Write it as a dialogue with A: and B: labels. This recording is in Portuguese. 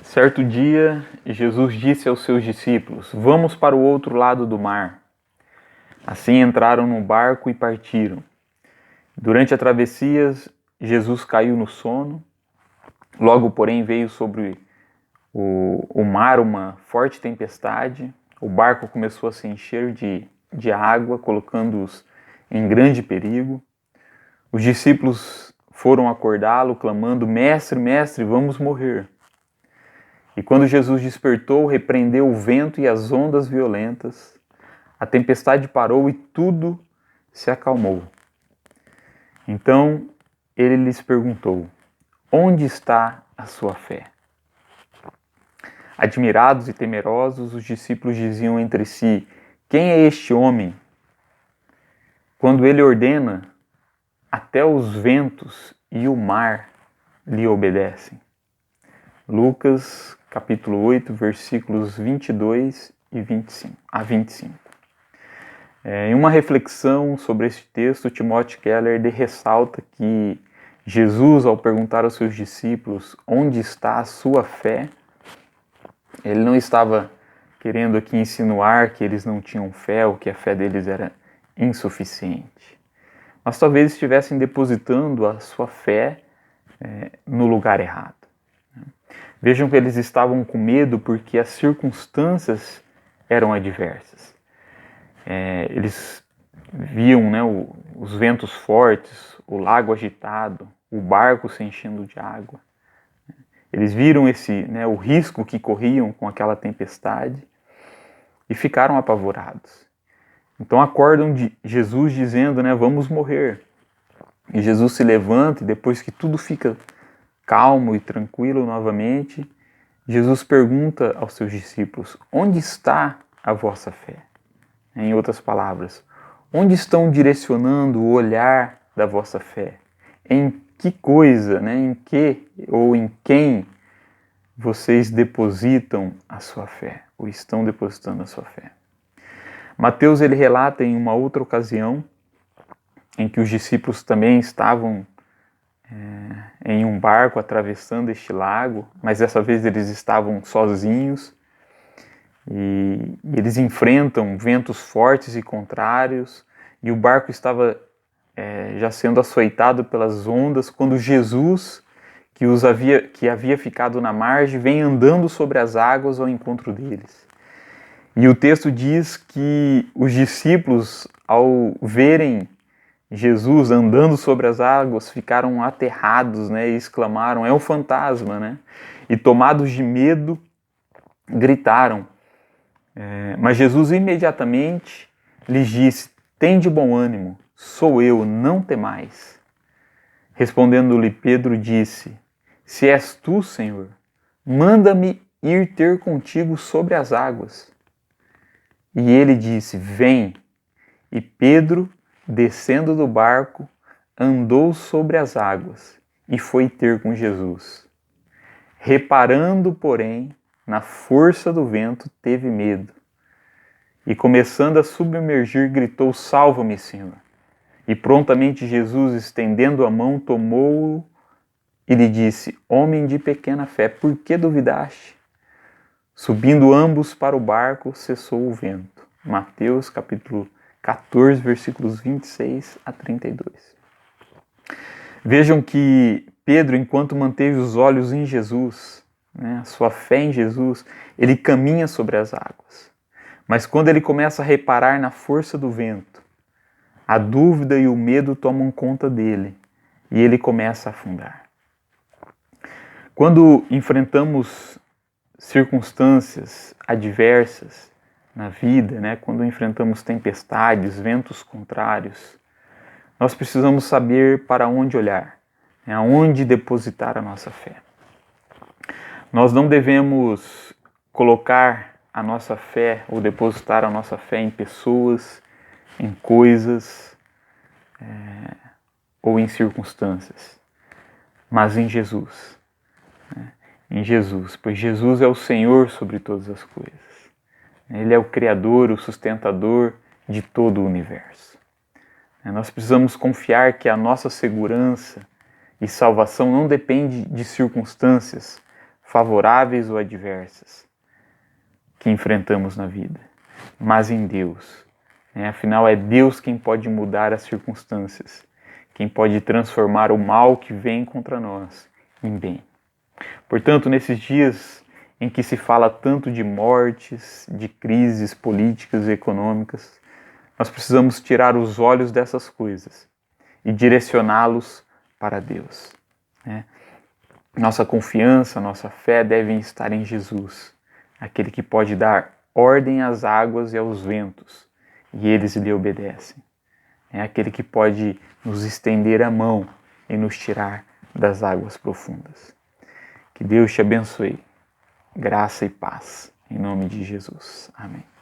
A: Certo dia, Jesus disse aos seus discípulos: Vamos para o outro lado do mar. Assim entraram no barco e partiram. Durante a travessia, Jesus caiu no sono. Logo, porém, veio sobre o mar uma forte tempestade. O barco começou a se encher de água, colocando-os em grande perigo. Os discípulos foram acordá-lo, clamando: Mestre, mestre, vamos morrer. E quando Jesus despertou, repreendeu o vento e as ondas violentas. A tempestade parou e tudo se acalmou. Então ele lhes perguntou: Onde está a sua fé? Admirados e temerosos, os discípulos diziam entre si: Quem é este homem? Quando ele ordena, até os ventos e o mar lhe obedecem. Lucas, capítulo 8, versículos 22 e 25, a 25. Em uma reflexão sobre este texto, Timothy Keller ressalta que Jesus, ao perguntar aos seus discípulos onde está a sua fé, ele não estava querendo aqui insinuar que eles não tinham fé ou que a fé deles era insuficiente. Mas talvez estivessem depositando a sua fé no lugar errado. Vejam que eles estavam com medo porque as circunstâncias eram adversas. Eles viam, os ventos fortes, o lago agitado, o barco se enchendo de água. Eles viram o risco que corriam com aquela tempestade e ficaram apavorados. Então acordam de Jesus dizendo, vamos morrer. E Jesus se levanta e depois que tudo fica calmo e tranquilo novamente, Jesus pergunta aos seus discípulos: onde está a vossa fé? Em outras palavras, onde estão direcionando o olhar da vossa fé? Em que coisa, em que ou em quem vocês depositam a sua fé, ou estão depositando a sua fé? Mateus ele relata em uma outra ocasião em que os discípulos também estavam em um barco atravessando este lago, mas dessa vez eles estavam sozinhos e eles enfrentam ventos fortes e contrários e o barco estava já sendo açoitado pelas ondas quando Jesus, que havia ficado na margem, vem andando sobre as águas ao encontro deles. E o texto diz que os discípulos, ao verem Jesus andando sobre as águas, ficaram aterrados, e exclamaram: é um fantasma, E tomados de medo, gritaram. Mas Jesus imediatamente lhes disse: tende bom ânimo, sou eu, não temais. Respondendo-lhe Pedro disse: se és tu, Senhor, manda-me ir ter contigo sobre as águas. E ele disse: vem. E Pedro, descendo do barco, andou sobre as águas e foi ter com Jesus. Reparando, porém, na força do vento, teve medo. E começando a submergir, gritou: salva-me, Senhor. E prontamente Jesus, estendendo a mão, tomou-o e lhe disse: homem de pequena fé, por que duvidaste? Subindo ambos para o barco, cessou o vento. Mateus capítulo 14, versículos 26 a 32. Vejam que Pedro, enquanto manteve os olhos em Jesus, a sua fé em Jesus, ele caminha sobre as águas. Mas quando ele começa a reparar na força do vento, a dúvida e o medo tomam conta dele e ele começa a afundar. Quando enfrentamos circunstâncias adversas na vida, quando enfrentamos tempestades, ventos contrários, nós precisamos saber para onde olhar, aonde depositar a nossa fé. Nós não devemos colocar a nossa fé ou depositar a nossa fé em pessoas, em coisas ou em circunstâncias, mas em Jesus. Em Jesus, pois Jesus é o Senhor sobre todas as coisas. Ele é o Criador, o sustentador de todo o universo. Nós precisamos confiar que a nossa segurança e salvação não depende de circunstâncias favoráveis ou adversas, que enfrentamos na vida, mas em Deus. Afinal, é Deus quem pode mudar as circunstâncias, quem pode transformar o mal que vem contra nós em bem. Portanto, nesses dias em que se fala tanto de mortes, de crises políticas e econômicas, nós precisamos tirar os olhos dessas coisas e direcioná-los para Deus. Nossa confiança, nossa fé devem estar em Jesus, aquele que pode dar ordem às águas e aos ventos, e eles lhe obedecem. É aquele que pode nos estender a mão e nos tirar das águas profundas. Que Deus te abençoe. Graça e paz. Em nome de Jesus. Amém.